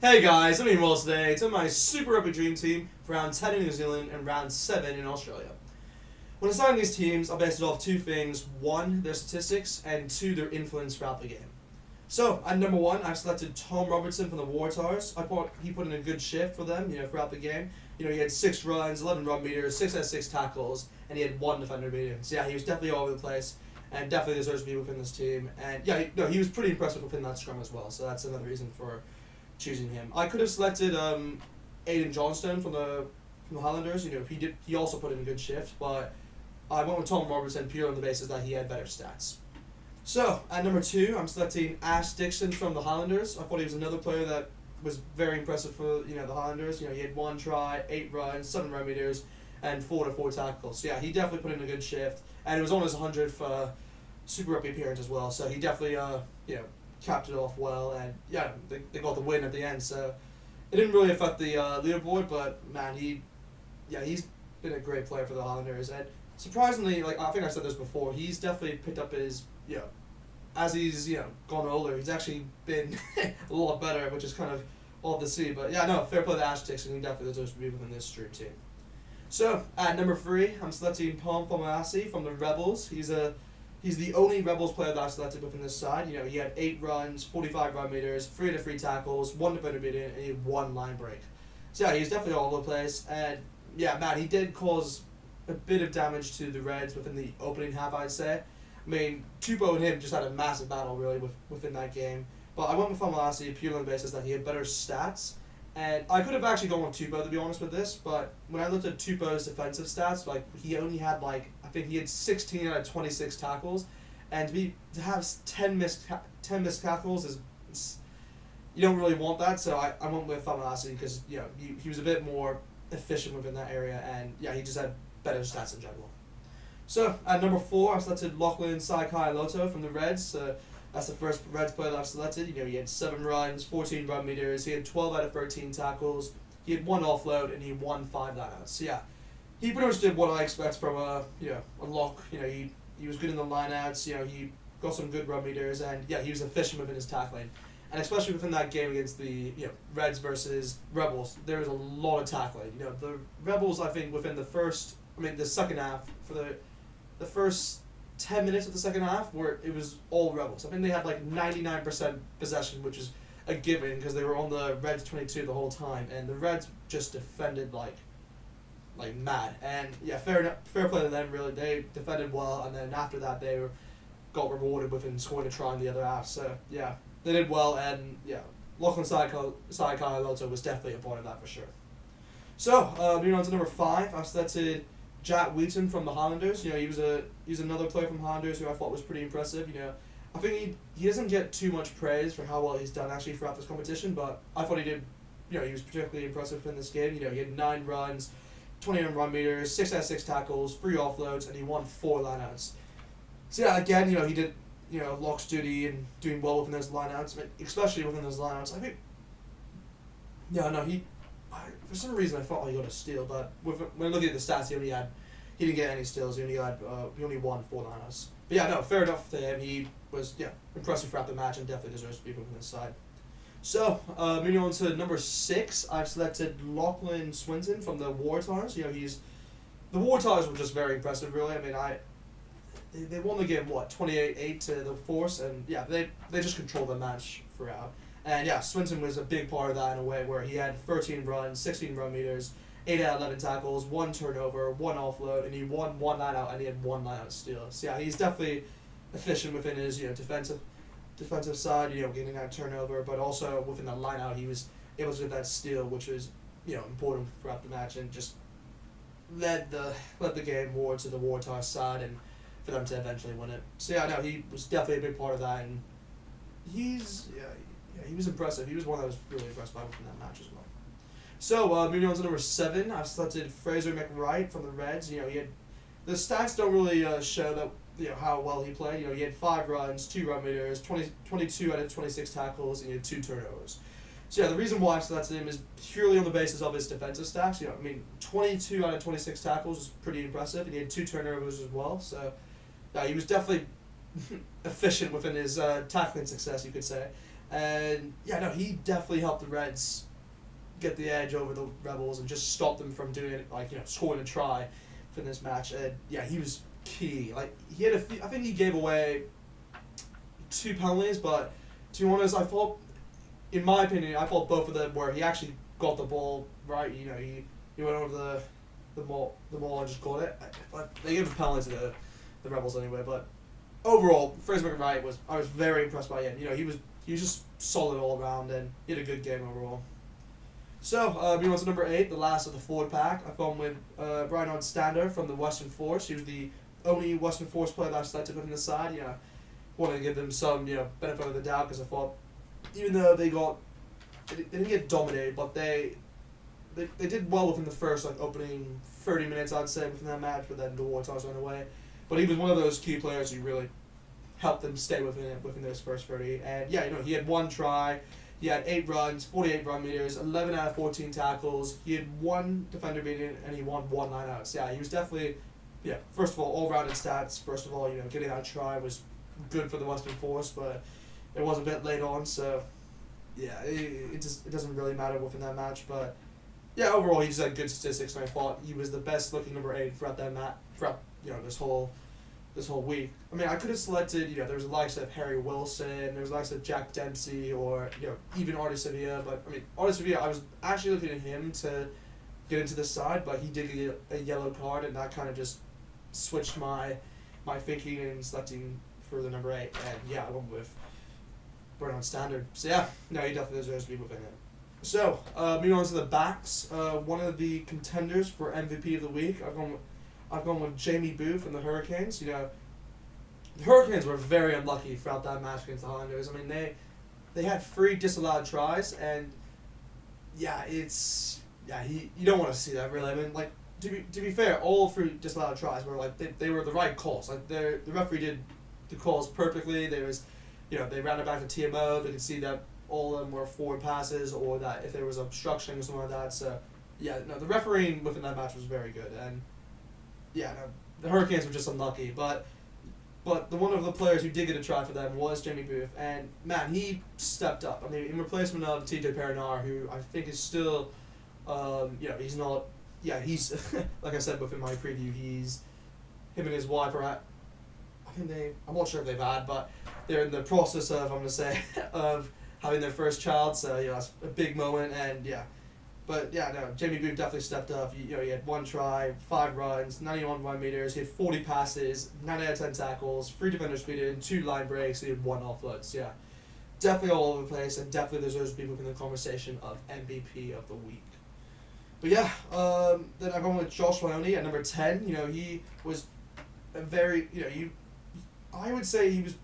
Hey guys, I'm doing well today. It's in my Super Rugby Dream Team for round 10 in New Zealand and round 7 in Australia. When deciding these teams, I'll base it off two things: one, their statistics, and two, their influence throughout the game. So, at number one, I've selected Tom Robertson from the Waratahs. I thought he put in a good shift for them, throughout the game. He had 6 runs, 11 run meters, 6 out of 6 tackles, and he had 1 defender beating. So yeah, he was definitely all over the place, and definitely deserves to be within this team. And yeah, he was pretty impressive within that scrum as well, so that's another reason for choosing him. I could have selected Aiden Johnstone from the Highlanders. He also put in a good shift, but I went with Tom Robertson purely on the basis that he had better stats. So at number 2, I'm selecting Dixon from the Highlanders. I thought he was another player that was very impressive for the Highlanders. He had 1 try, 8 runs, 7 run meters, and 4 to 4 tackles. So yeah, he definitely put in a good shift, and it was on his 100th Super Rugby appearance as well. So he definitely capped it off well, and yeah, they got the win at the end. So it didn't really affect the leaderboard, but man, he's been a great player for the Highlanders, and surprisingly, like I think I said this before, he's definitely picked up his as he's gone older, he's actually been a lot better, which is kind of odd to see. But yeah, no, fair play to Ash Dixon. He definitely deserves to be within this stream team. So at number 3, I'm selecting Pom Pom from the Rebels. He's the only Rebels player that I've selected within this side. He had 8 runs, 45 run meters, 3 to 3 tackles, 1 defender beating, and he had 1 line break. So yeah, he's definitely all over the place. And yeah, man, he did cause a bit of damage to the Reds within the opening half, I'd say. I mean, Tupou and him just had a massive battle really within that game. But I went with Famalasi purely on the basis that he had better stats. And I could have actually gone with Tupou, to be honest with this, but when I looked at Tupou's defensive stats, like he only had I think he had 16 out of 26 tackles, and to have 10 missed tackles is you don't really want that. So I went with Famalasi because he was a bit more efficient within that area, and yeah, he just had better stats in general. So at number 4, I selected Lachlan Swinton from the Reds. That's the first Reds player that I've selected. He had 7 runs, 14 run meters. He had 12 out of 13 tackles. He had 1 offload, and he won 5 lineouts. So yeah, he pretty much did what I expect from a lock. He was good in the lineouts. He got some good run meters, and yeah, he was efficient within his tackling. And especially within that game against the Reds versus Rebels, there was a lot of tackling. The Rebels, I think, within the second half, for the first 10 minutes of the second half, where it was all Rebels. I think they had 99% possession, which is a given because they were on the Reds 22 the whole time, and the Reds just defended like mad. And yeah, fair play to them. Really, they defended well, and then after that they got rewarded with scoring a try in the other half. So yeah, they did well, and yeah, Lachlan Swinton was definitely a part of that for sure. So moving on to number 5, I've selected Jack Wheaton from the Highlanders. He was another player from Highlanders who I thought was pretty impressive. I think he doesn't get too much praise for how well he's done actually throughout this competition, but I thought he did. He was particularly impressive in this game. He had 9 runs, 29 run meters, 6 out of 6 tackles, 3 offloads, and he won 4 lineouts. So yeah, again, he did Locke's duty and doing well within those lineouts, especially within those lineouts. I think. Yeah, no, for some reason I thought he got a steal, but when looking at the stats, he didn't get any steals. He only won 4 lineouts. But yeah, no, fair enough to him. He was impressive throughout the match and definitely deserves to be within this side. So moving on to number 6, I've selected Lachlan Swinton from the Waratahs. The Waratahs were just very impressive, really. I mean, they won the game 28-8 to the Force, and yeah, they just controlled the match throughout. And yeah, Swinton was a big part of that in a way where he had 13 runs, 16 run meters, 8 out of 11 tackles, 1 turnover, 1 offload, and he won 1 lineout, and he had 1 lineout steal. So yeah, he's definitely efficient within his defensive side, getting that turnover, but also within that lineout, he was able to get that steal, which was important throughout the match, and just led the game more to the Waratahs side, and for them to eventually win it. So yeah, no, he was definitely a big part of that, and he was impressive. He was one that I was really impressed by within that match as well. So moving on to number 7, I've selected Fraser Wright from the Reds. He had the stats don't really show that how well he played. He had 5 runs, 2 run meters, 22 out of 26 tackles, and he had 2 turnovers. So yeah, the reason why I selected him is purely on the basis of his defensive stats. 22 out of 26 tackles is pretty impressive, and he had 2 turnovers as well. So yeah, he was definitely efficient within his tackling success, you could say. And yeah, no, he definitely helped the Reds get the edge over the Rebels and just stop them from doing it, like, scoring a try for this match. And yeah, he was key. Like, he had I think he gave away 2 penalties, but to be honest, I thought, in my opinion, both of them where he actually got the ball right. He went over the ball and just got it. But they gave a penalty to the Rebels anyway. But overall, Fraser Wright I was very impressed by him. He was just solid all around, and he had a good game overall. So, moving on to number 8, the last of the forward pack. I've gone with Brian Stander from the Western Force. He was the only Western Force player that I selected within the side. Wanted to give them some benefit of the doubt, because I thought, even though they didn't get dominated, but they did well within the first opening 30 minutes, I'd say, within that match, but then the War Toss went away. But he was one of those key players who really helped them stay within those first 30. And yeah, he had 1 try, he had 8 runs, 48 run meters, 11 out of 14 tackles. He had 1 defender beating, and he won 1 lineouts. Yeah, he was definitely, first of all rounded stats. First of all, getting that try was good for the Western Force, but it was a bit late on, so yeah, it doesn't really matter within that match. But yeah, overall, he just had good statistics, and I thought he was the best looking number 8 throughout that match, throughout this whole week. I mean, I could have selected, there was the likes of Harry Wilson, there was the likes of Jack Dempsey, or even Artie Sevilla. But I mean, Artie Sevilla, I was actually looking at him to get into the side, but he did get a yellow card, and that kind of just switched my thinking and selecting for the number 8. And yeah, I went with Bernard Standard. So yeah, no, he definitely deserves to be within it. So, moving on to the backs, one of the contenders for MVP of the week, I've gone with Jamie Booth from the Hurricanes. The Hurricanes were very unlucky throughout that match against the Highlanders. I mean, they had 3 disallowed tries, and yeah, you don't want to see that, really. I mean, like, to be fair, all 3 disallowed tries were they were the right calls. Like, the referee did the calls perfectly. There was, they ran it back to TMO. They could see that all of them were forward passes, or that if there was obstruction or something like that. So yeah, no, the refereeing within that match was very good. And yeah, no, the Hurricanes were just unlucky, but the one of the players who did get a try for them was Jamie Booth, and man, he stepped up. I mean, in replacement of TJ Perinar, who I think is still, he's not. Yeah, he's like I said within my preview, him and his wife are at. I'm not sure if they've had, but they're in the process of, I'm gonna say, of having their first child. So it's a big moment, and yeah. But yeah, no, Jamie Booth definitely stepped up. He had 1 try, 5 runs, 91 run meters. He had 40 passes, 9 out of 10 tackles, 3 defenders beaten, 2 line breaks. He had 1 offload. So yeah, definitely all over the place, and definitely deserves to be within the conversation of MVP of the week. But yeah, then I'm going with Josh Maloney at number 10. He was a very, I would say he was,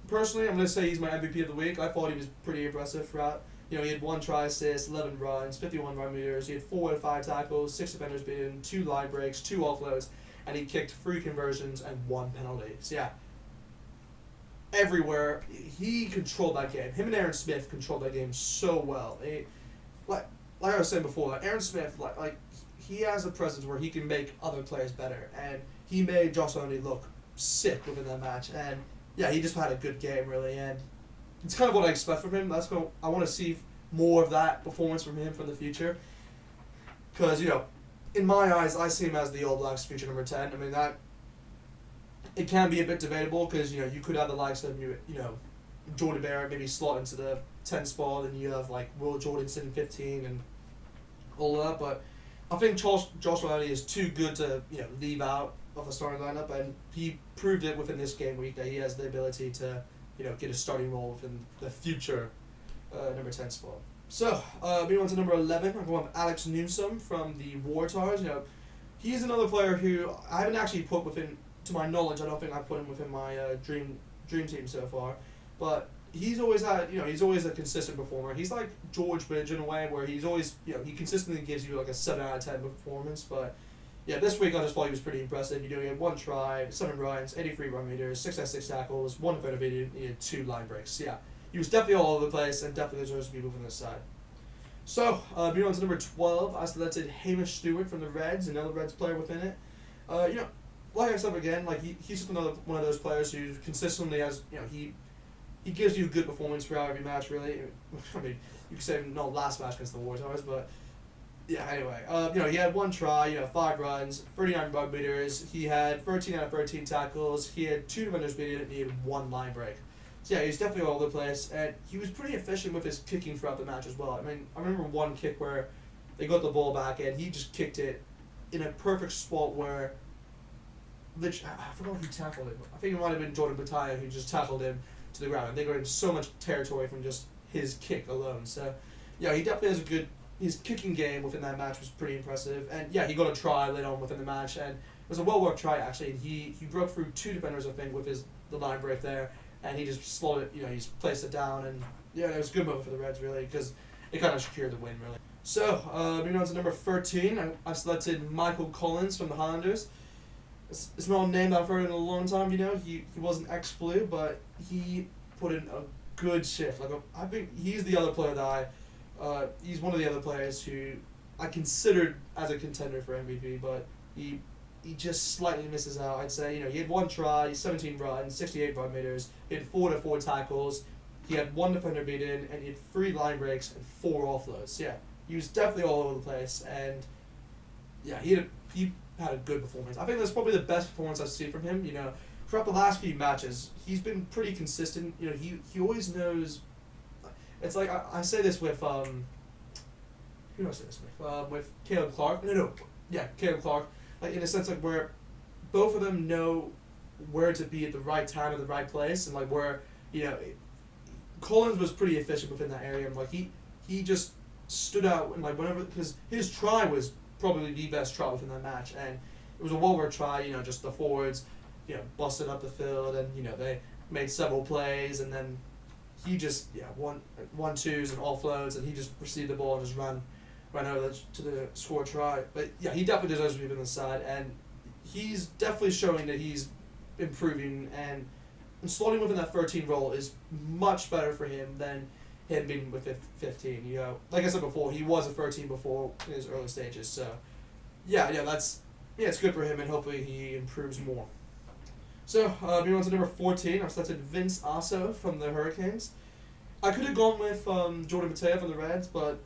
personally, I'm going to say he's my MVP of the week. I thought he was pretty impressive throughout. He had 1 try assist, 11 runs, 51 run meters. He had 4 out of 5 tackles, 6 defenders beaten, 2 line breaks, 2 offloads, and he kicked 3 conversions and 1 penalty. So yeah, everywhere he controlled that game. Him and Aaron Smith controlled that game so well. Like I was saying before, Aaron Smith, he has a presence where he can make other players better, and he made Josh Maloney look sick within that match. And yeah, he just had a good game, really, and it's kind of what I expect from him. I want to see more of that performance from him for the future. Because, in my eyes, I see him as the All Blacks' future number 10. I mean, it can be a bit debatable, because, you could have the likes of, Jordan Barrett maybe slot into the 10 spot, and you have, Will Jordan sitting 15 and all of that. But I think Josh Maloney is too good to, leave out of a starting lineup, and he proved it within this game week that he has the ability to get a starting role within the future number 10 spot. So, moving on to number 11, I'm going with Alex Newsom from the Wartars. He's another player who I haven't actually put within, to my knowledge, I don't think I put him within my dream team so far. But he's always had, he's always a consistent performer. He's like George Bridge in a way, where he's always, he consistently gives you a 7 out of 10 performance. But yeah, this week I just thought he was pretty impressive. He had 1 try, 7 runs, 83 run meters, 6 out of 6 tackles, 1 defender beaten, he had 2 line breaks. Yeah, he was definitely all over the place, and definitely deserves to be moving this side. So, moving on to number 12, I selected Hamish Stewart from the Reds, another Reds player within it. Like I said again, he's just another one of those players who consistently has, he he gives you a good performance throughout every match, really. I mean, you could say not last match against the Waratahs, but yeah, anyway. He had 1 try, 5 runs, 39 rug meters. He had 13 out of 13 tackles. He had 2 defenders beaten, and he had 1 line break. So yeah, he's definitely all over the place, and he was pretty efficient with his kicking throughout the match as well. I mean, I remember one kick where they got the ball back, and he just kicked it in a perfect spot where, I forgot who tackled him. I think it might have been Jordan Bataya who just tackled him to the ground, and they got in so much territory from just his kick alone. So yeah, he definitely has a good. His kicking game within that match was pretty impressive, and yeah, he got a try later on within the match, and it was a well-worked try actually. And he broke through 2 defenders, I think, with the line break there, and he just slowed it. He's placed it down, and yeah, it was a good moment for the Reds really, because it kind of secured the win really. So moving on to number 13, I've selected Michael Collins from the Highlanders. It's not a name that I've heard in a long time. He was an ex-Blue, but he put in a good shift. I think he's the other player that he's one of the other players who I considered as a contender for MVP, but he just slightly misses out, I'd say. He had 1 try, 17 runs, 68 run meters, he had 4 to 4 tackles, he had 1 defender beaten, and he had 3 line breaks and 4 offloads. Yeah, he was definitely all over the place, and yeah, he had a good performance. I think that's probably the best performance I've seen from him. Throughout the last few matches, he's been pretty consistent. He always knows. It's like I say this with who do I say this with Caleb Clark. Caleb Clark. Like in a sense, like where both of them know where to be at the right time at the right place, and like where Collins was pretty efficient within that area, and like he just stood out, and like whenever, because his try was probably the best try within that match, and it was a well-worked try. Just the forwards busted up the field, and they made several plays, and then he just one twos and offloads, and he just received the ball and just ran over to the score try. But yeah, he definitely deserves to be on the side, and he's definitely showing that he's improving, and slotting within that 13 role is much better for him than him being with 15. Like I said before, he was a 13 before in his early stages. So yeah, it's good for him, and hopefully he improves more. So, moving on to number 14, I've selected Vince Osso from the Hurricanes. I could have gone with Jordan Bataya from the Reds, but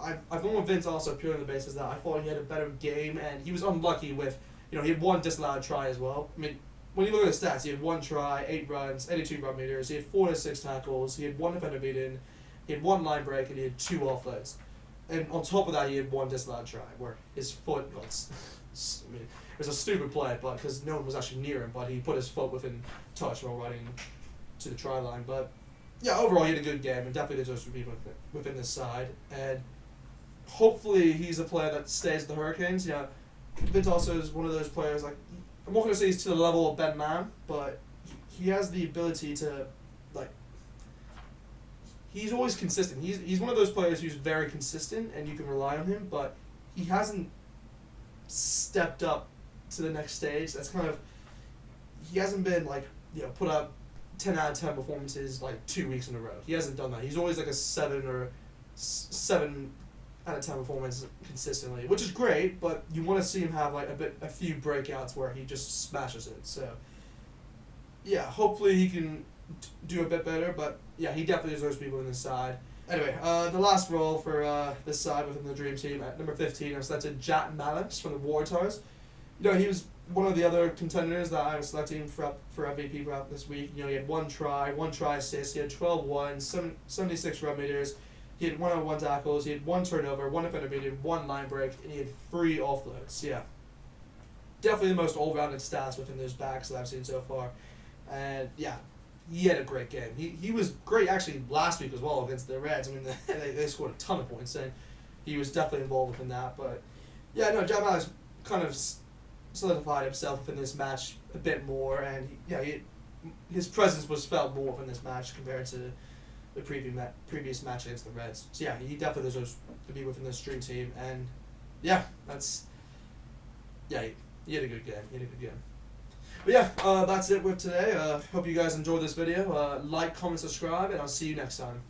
I've gone with Vince Osso purely on the basis that I thought he had a better game, and he was unlucky with, he had 1 disallowed try as well. I mean, when you look at the stats, he had 1 try, 8 runs, 82 run meters, he had 4 to 6 tackles, he had 1 defender beaten, he had 1 line break, and he had 2 offloads. And on top of that, he had 1 disallowed try, where his foot got... it was a stupid play, but because no one was actually near him, but he put his foot within touch while running to the try line. But yeah, overall he had a good game, and definitely deserves to be within this side. And hopefully he's a player that stays at the Hurricanes. Vince also is one of those players, like, I'm not going to say he's to the level of Ben Mann, but he has the ability to, like, he's always consistent. He's one of those players who's very consistent, and you can rely on him, but he hasn't stepped up to the next stage. That's kind of, he hasn't been like, put up 10 out of 10 performances like 2 weeks in a row. He hasn't done that. He's always like a 7 out of 10 performance consistently, which is great, but you want to see him have like a few breakouts where he just smashes it. So yeah, hopefully he can do a bit better, but yeah, he definitely deserves people in this side. Anyway, the last role for this side within the Dream Team, at number 15, I've selected Jack Maddocks from the Waratahs. He was one of the other contenders that I was selecting for MVP throughout this week. He had 1 try assist, he had 12 ones, 76 run meters, he had 1-on-1 tackles, he had 1 turnover, 1 defender beaten, 1 line break, and he had 3 offloads. Yeah, definitely the most all-rounded stats within those backs that I've seen so far. And yeah, he had a great game. He was great actually last week as well against the Reds. I mean, they scored a ton of points, and he was definitely involved within that. But yeah, no, Jack Maddocks kind of solidified himself within this match a bit more, and his presence was felt more within this match compared to the previous match against the Reds. So yeah, he definitely deserves to be within this Dream Team, and yeah, he had a good game. But yeah, that's it with today. Hope you guys enjoyed this video. Like, comment, subscribe, and I'll see you next time.